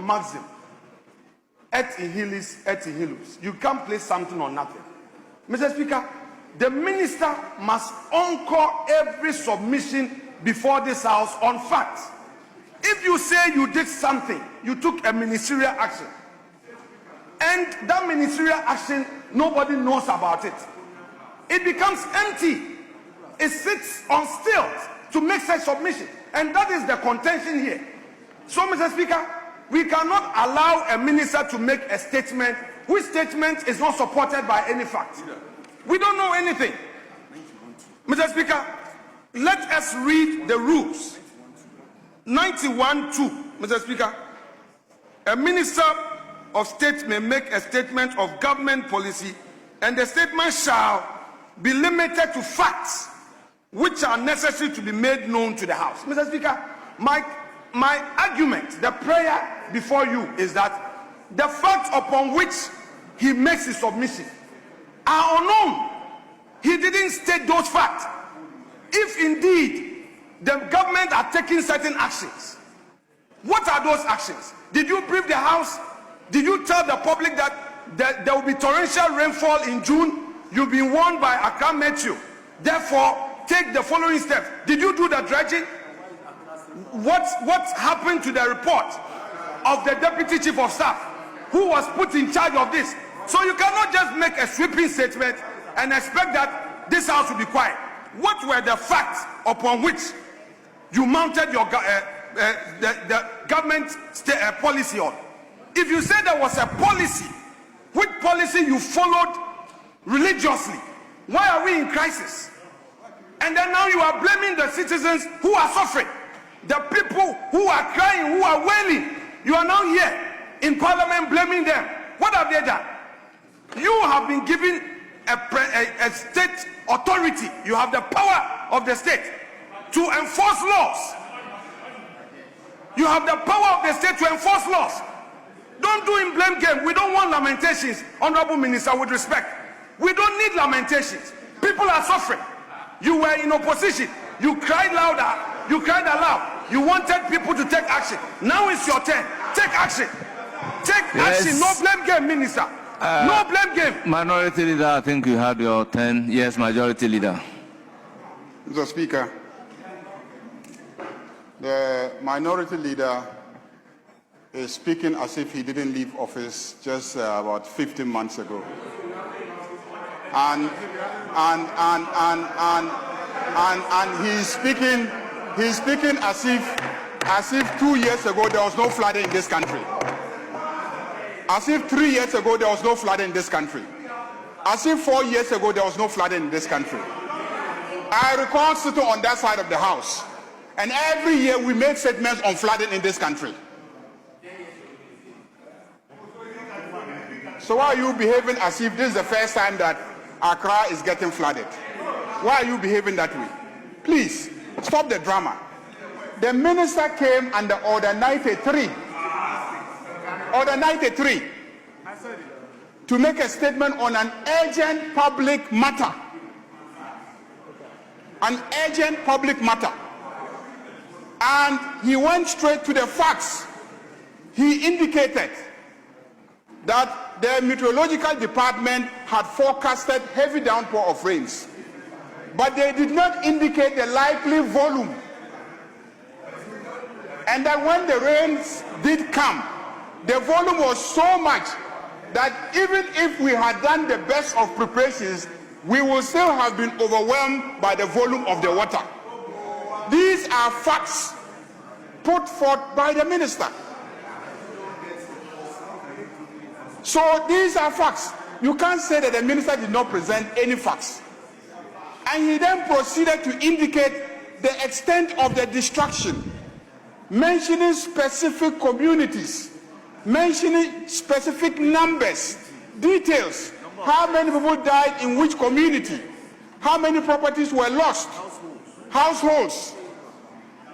maxim, et nihilus, et nihilus. You can't place something on nothing. Mr. Speaker, the minister must anchor every submission before this House on facts. If you say you did something, you took a ministerial action, and that ministerial action, nobody knows about it, it becomes empty. It sits on stilts to make such submission. And that is the contention here. So, Mr. Speaker, we cannot allow a minister to make a statement which statement is not supported by any fact. We don't know anything. Mr. Speaker, let us read the rules. 91(2), Mr. Speaker. A minister of state may make a statement of government policy, and the statement shall be limited to facts which are necessary to be made known to the House. Mr. Speaker, my argument, the prayer before you, is that the facts upon which he makes his submission are unknown. He didn't state those facts. If indeed the government are taking certain actions, what are those actions? Did you brief the House? Did you tell the public that there will be torrential rainfall in June? You've been warned by Accra Metro. Therefore, take the following steps. Did you do the dredging? What happened to the report of the Deputy Chief of Staff who was put in charge of this? So you cannot just make a sweeping statement and expect that this House will be quiet. What were the facts upon which you mounted your the government policy on? If you say there was a policy, which policy you followed religiously? Why are we in crisis? And then now you are blaming the citizens who are suffering, the people who are crying, who are wailing. You are now here in Parliament blaming them. What have they done? You have been given a state authority. You have the power of the state to enforce laws. You have the power of the state to enforce laws. Don't do in blame game. We don't want lamentations, Honorable Minister, with respect. We don't need lamentations. People are suffering. You were in opposition. You cried louder. You cried aloud. You wanted people to take action. Now it's your turn. Take action. Take action. No blame game, Minister. No blame game. Minority Leader, I think you had your turn. Yes, Majority Leader. Mr. Speaker, the Minority Leader is speaking as if he didn't leave office just about 15 months ago. And he's speaking as if 2 years ago there was no flooding in this country. As if 3 years ago there was no flooding in this country. As if 4 years ago there was no flooding in this country. I recall sitting on that side of the House, and every year we make statements on flooding in this country. So why are you behaving as if this is the first time that Accra is getting flooded? Why are you behaving that way? Please, stop the drama. The minister came under Order 93. Order 93 to make a statement on an urgent public matter. An urgent public matter. And he went straight to the facts. He indicated that the meteorological department had forecasted heavy downpour of rains, but they did not indicate the likely volume. And that when the rains did come, the volume was so much that even if we had done the best of preparations, we would still have been overwhelmed by the volume of the water. These are facts put forth by the minister. So these are facts. You can't say that the minister did not present any facts. And he then proceeded to indicate the extent of the destruction, mentioning specific communities, mentioning specific numbers, details, how many people died in which community, how many properties were lost, households,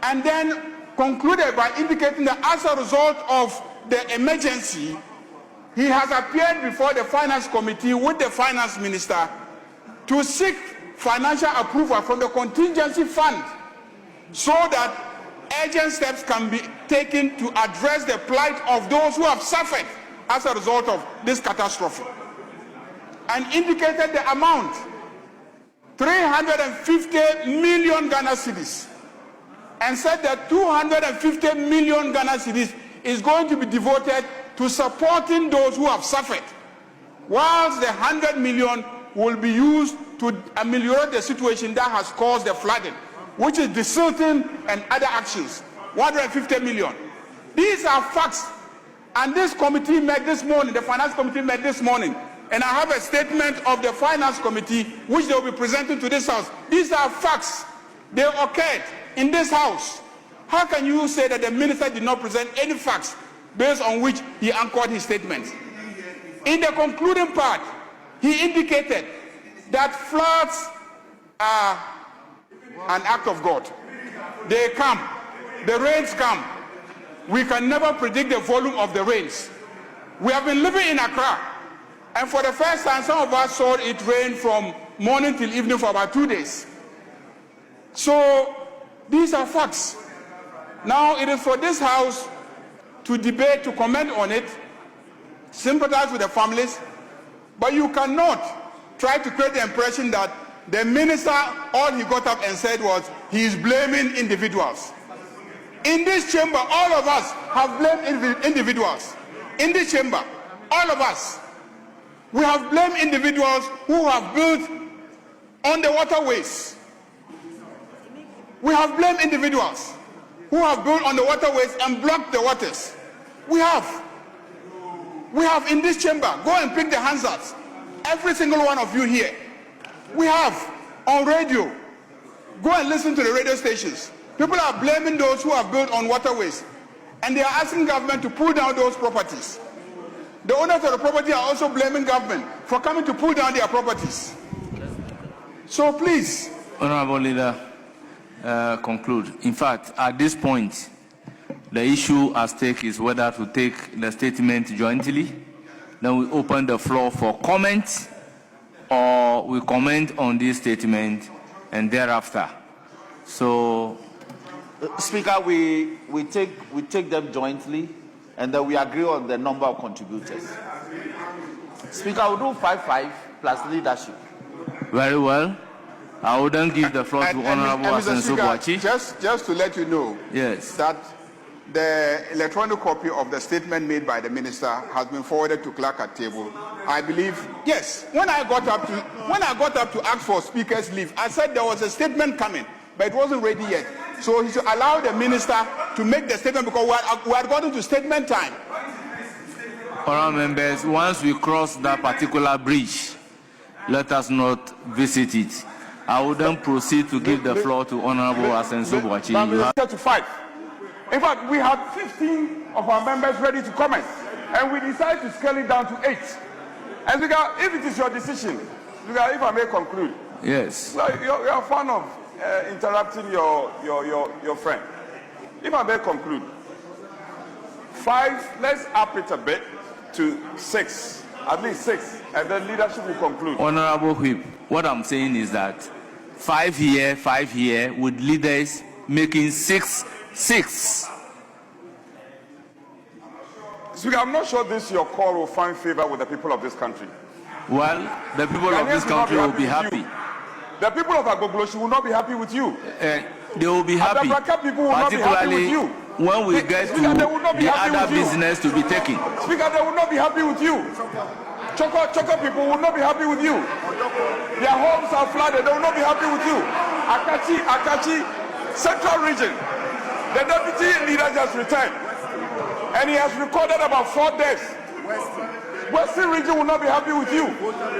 and then concluded by indicating that as a result of the emergency, he has appeared before the Finance Committee with the Finance Minister to seek financial approval from the contingency fund so that urgent steps can be taken to address the plight of those who have suffered as a result of this catastrophe, and indicated the amount, 350 million Ghana cedis, and said that 250 million Ghana cedis is going to be devoted to supporting those who have suffered, whilst the 100 million will be used to ameliorate the situation that has caused the flooding, which is desilting and other actions. 150 million. These are facts. And this committee met this morning, the finance committee met this morning, and I have a statement of the finance committee which they will be presenting to this house. These are facts. They occurred in this house. How can you say that the minister did not present any facts based on which he anchored his statements? In the concluding part, he indicated that floods are an act of God. They come, the rains come. We can never predict the volume of the rains. We have been living in Accra, and for the first time, some of us saw it rain from morning till evening for about 2 days. So these are facts. Now it is for this house to debate, to comment on it, sympathize with the families, but you cannot try to create the impression that the minister, all he got up and said was he is blaming individuals. In this chamber, all of us have blamed individuals. In this chamber, all of us, we have blamed individuals who have built on the waterways. We have blamed individuals who have built on the waterways and blocked the waters. We have in this chamber, go and pick the hands out. Every single one of you here. We have on radio, go and listen to the radio stations. People are blaming those who have built on waterways, and they are asking government to pull down those properties. The owners of the property are also blaming government for coming to pull down their properties. So please. Honorable Leader, conclude. In fact, at this point, the issue at stake is whether to take the statement jointly. Then we open the floor for comment, or we comment on this statement and thereafter. So, Speaker, we take them jointly, and then we agree on the number of contributors. Speaker, we'll do 5-5 plus leadership. Very well. I will then give the floor to Honorable Afenyo Boachi. Just to let you know, yes, that the electronic copy of the statement made by the minister has been forwarded to clerk at table. I believe, yes. When I got up to ask for speaker's leave, I said there was a statement coming, but it wasn't ready yet. So he should allow the minister to make the statement, because we had gotten to statement time. Honourable members, once we cross that particular bridge, let us not visit it. I will then proceed to give the floor to Honourable Afenyo Boachi. You have to 5. In fact, we had 15 of our members ready to comment, and we decided to scale it down to 8. And if it is your decision, if I may conclude. Yes. You're a fan of interrupting your friend. If I may conclude, 5, let's up it a bit to 6, at least 6, and then leadership will conclude. Honourable Whip, what I'm saying is that 5 here, with leaders making 6. Speaker, I'm not sure this your call will find favor with the people of this country. Well, the people of this country will be happy. The people of Agbogloshi will not be happy with you. They will be happy, people will not be happy with you. When we get to the other business to be taken. Speaker, they will not be happy with you. Choco people will not be happy with you. Their homes are flooded. They will not be happy with you. Akachi, Central Region. The deputy leader just returned, and he has recorded about 4 deaths. Western Region will not be happy with you.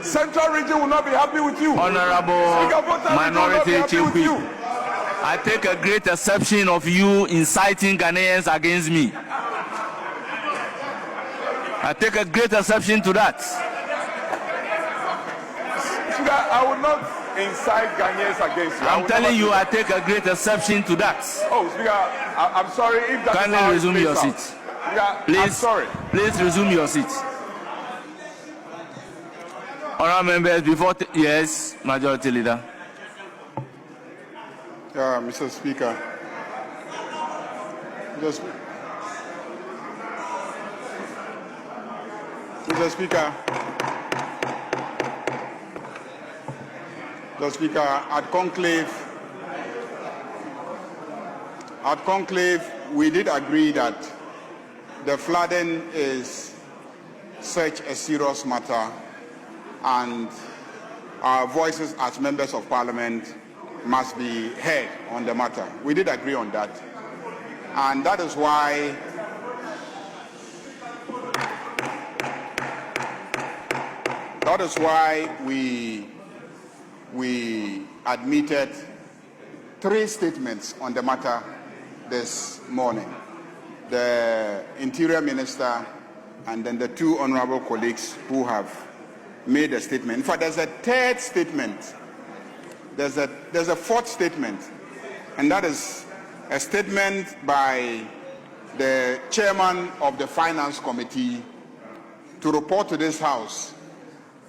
Central Region will not be happy with you. Honorable Minority Chief Whip, I take a great exception of you inciting Ghanaians against me. I take a great exception to that. I will not incite Ghanaians against you. I'm telling you, I take a great exception to that. Oh, Speaker, I'm sorry if that. Kindly resume your seat. Please, I'm sorry. Please resume your seat. Honourable members, before yes, Majority Leader. Mr. Speaker, Mr. Speaker, at conclave, we did agree that the flooding is such a serious matter, and our voices as members of parliament must be heard on the matter. We did agree on that, and that is why we admitted 3 statements on the matter this morning. The Interior Minister and then the 2 honorable colleagues who have made a statement. In fact, there's a 3rd statement. There's a 4th statement, and that is a statement by the chairman of the Finance Committee to report to this House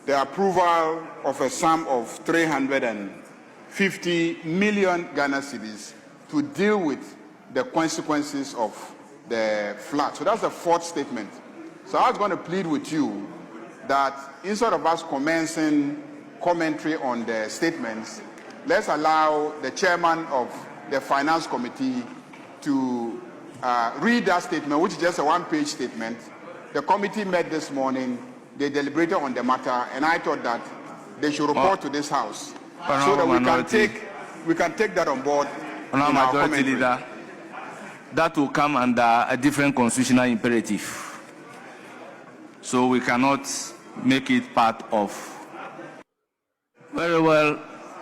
the approval of a sum of 350 million Ghana cedis to deal with the consequences of the flood. So that's the 4th statement. So I was going to plead with you that instead of us commencing commentary on the statements, let's allow the chairman of the Finance Committee to read that statement, which is just a 1-page statement. The committee met this morning. They deliberated on the matter, and I thought that they should report to this House so that we can take that on board in our commentary. Leader, that will come under a different constitutional imperative. So we cannot make it part of. Very well.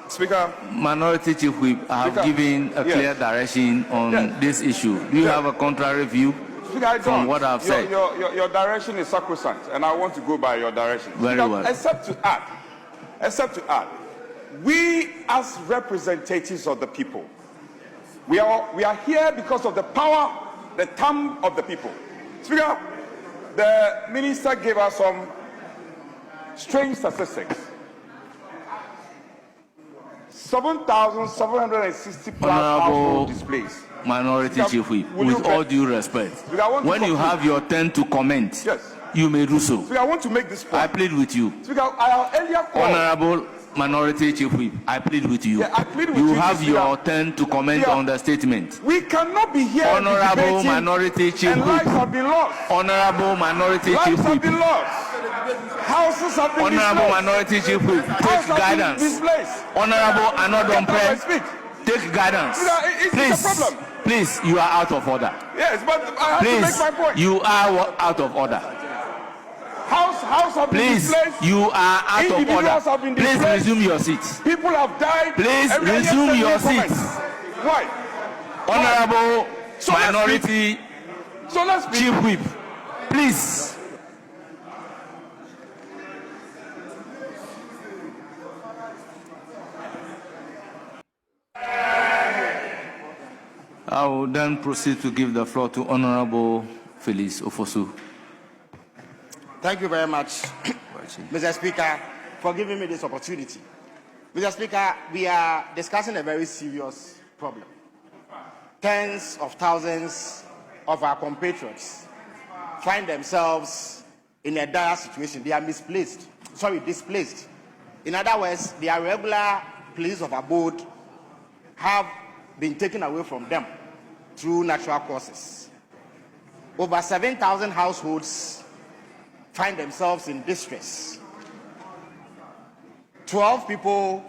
Speaker. Minority Chief Whip, I have given a clear direction on this issue. Do you have a contrary view? From what I've said? Your direction is sacrosanct, and I want to go by your direction. Very well. Except to add, we as representatives of the people, we are here because of the power, the thumb of the people. Speaker, the minister gave us some strange statistics. 7,760 plus household displaced. Minority Chief Whip, with all due respect, when you have your turn to comment, you may do so. I want to make this point. I plead with you. Earlier Honorable Minority Chief Whip, I plead with you. I plead with you. You have your turn to comment on the statement. We cannot be here. Honorable Minority Chief Whip. Lives have been lost. Honorable Minority Chief Whip. Lives have been lost. Houses have been Honorable displaced. Minority Chief Whip, take guidance. Honorable Anodon Prem, take guidance. Please, you are out of order. Yes, but I have to make my point. You are out of order. House have been displaced. You are out of order. Please resume your seat. People have died. Please resume your seat. Why? Honorable Minority Chief Whip, please. I will then proceed to give the floor to Honorable Felix Ofosu. Thank you very much, Mr. Speaker, for giving me this opportunity. Mr. Speaker, we are discussing a very serious problem. Tens of thousands of our compatriots find themselves in a dire situation. They are displaced. In other words, their regular place of abode have been taken away from them through natural causes. Over 7,000 households find themselves in distress. 12 people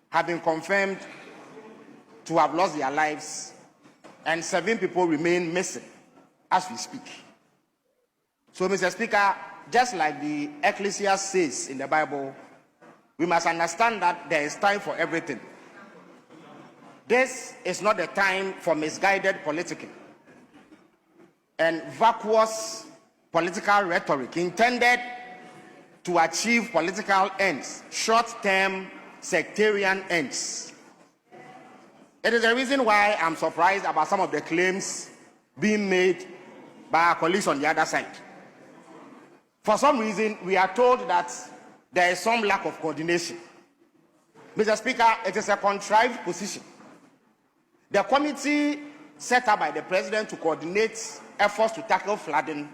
have been confirmed to have lost their lives, and 7 people remain missing as we speak. So, Mr. Speaker, just like the Ecclesiastes says in the Bible, we must understand that there is time for everything. This is not the time for misguided politicking and vacuous political rhetoric intended to achieve political ends, short-term sectarian ends. It is the reason why I'm surprised about some of the claims being made by our colleagues on the other side. For some reason, we are told that there is some lack of coordination. Mr. Speaker, it is a contrived position. The committee set up by the president to coordinate efforts to tackle flooding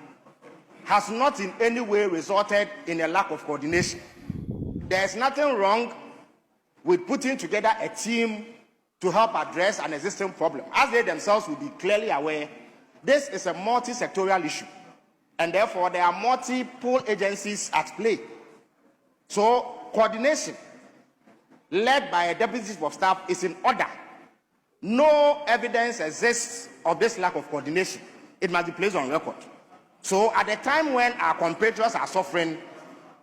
has not in any way resulted in a lack of coordination. There is nothing wrong with putting together a team to help address an existing problem. As they themselves will be clearly aware, this is a multi-sectorial issue, and therefore there are multiple agencies at play. So coordination led by a deputy chief of staff is in order. No evidence exists of this lack of coordination. It must be placed on record. So at the time when our compatriots are suffering,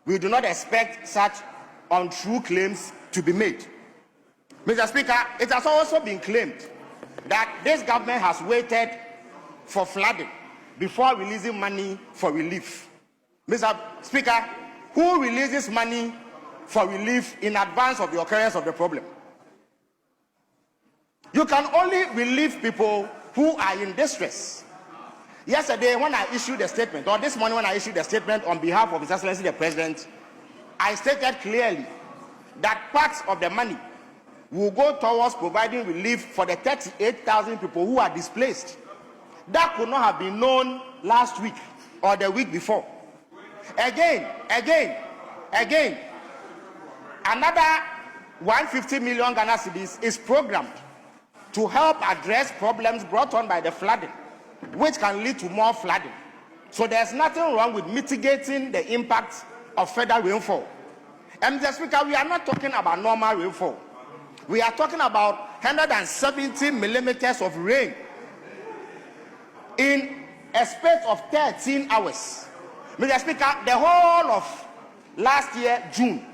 we do not expect such untrue claims to be made. Mr. Speaker, it has also been claimed that this government has waited for flooding before releasing money for relief. Mr. Speaker, who releases money for relief in advance of the occurrence of the problem? You can only relieve people who are in distress. Yesterday, when I issued a statement, or this morning when I issued a statement on behalf of His Excellency the President, I stated clearly that parts of the money will go towards providing relief for the 38,000 people who are displaced. That could not have been known last week or the week before. Again, another 150 million Ghana cedis is programmed to help address problems brought on by the flooding, which can lead to more flooding. So there's nothing wrong with mitigating the impact of further rainfall. And Mr. Speaker, we are not talking about normal rainfall. We are talking about 170 millimeters of rain in a space of 13 hours. Mr. Speaker, the whole of last year, June,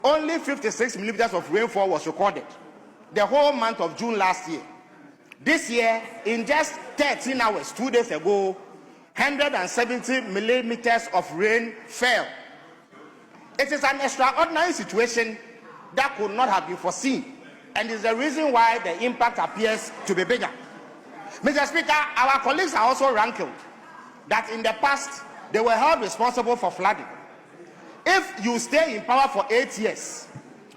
only 56 millimeters of rainfall was recorded. The whole month of June last year. This year, in just 13 hours, 2 days ago, 170 millimeters of rain fell. It is an extraordinary situation that could not have been foreseen, and is the reason why the impact appears to be bigger. Mr. Speaker, our colleagues are also rankled that in the past they were held responsible for flooding. If you stay in power for 8 years,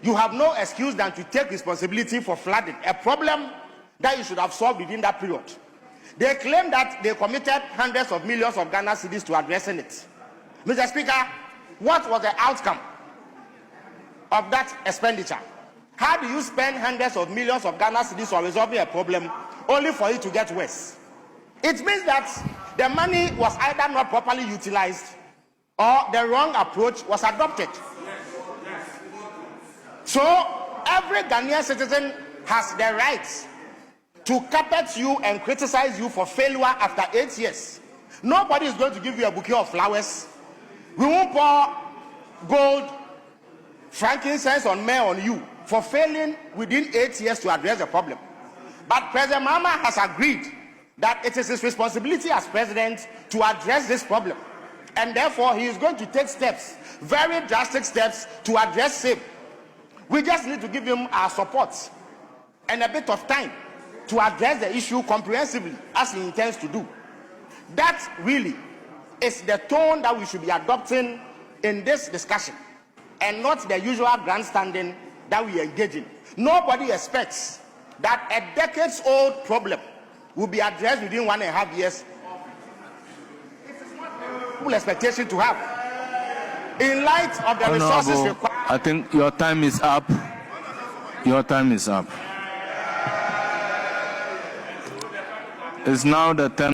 you have no excuse than to take responsibility for flooding, a problem that you should have solved within that period. They claim that they committed hundreds of millions of Ghana cedis to addressing it. Mr. Speaker, what was the outcome of that expenditure? How do you spend hundreds of millions of Ghana cedis on resolving a problem only for it to get worse? It means that the money was either not properly utilized or the wrong approach was adopted. So every Ghanaian citizen has the right to carpet you and criticize you for failure after 8 years. Nobody is going to give you a bouquet of flowers. We won't pour gold, frankincense, or myrrh on you for failing within 8 years to address the problem. But President Mahama has agreed that it is his responsibility as president to address this problem. And therefore, he is going to take steps, very drastic steps, to address it. We just need to give him our support and a bit of time to address the issue comprehensively, as he intends to do. That really is the tone that we should be adopting in this discussion, and not the usual grandstanding that we engage in. Nobody expects that a decades-old problem will be addressed within 1.5 years. It is not a full expectation to have. In light of the resources required. I think your time is up. Your time is up. It's now the 10.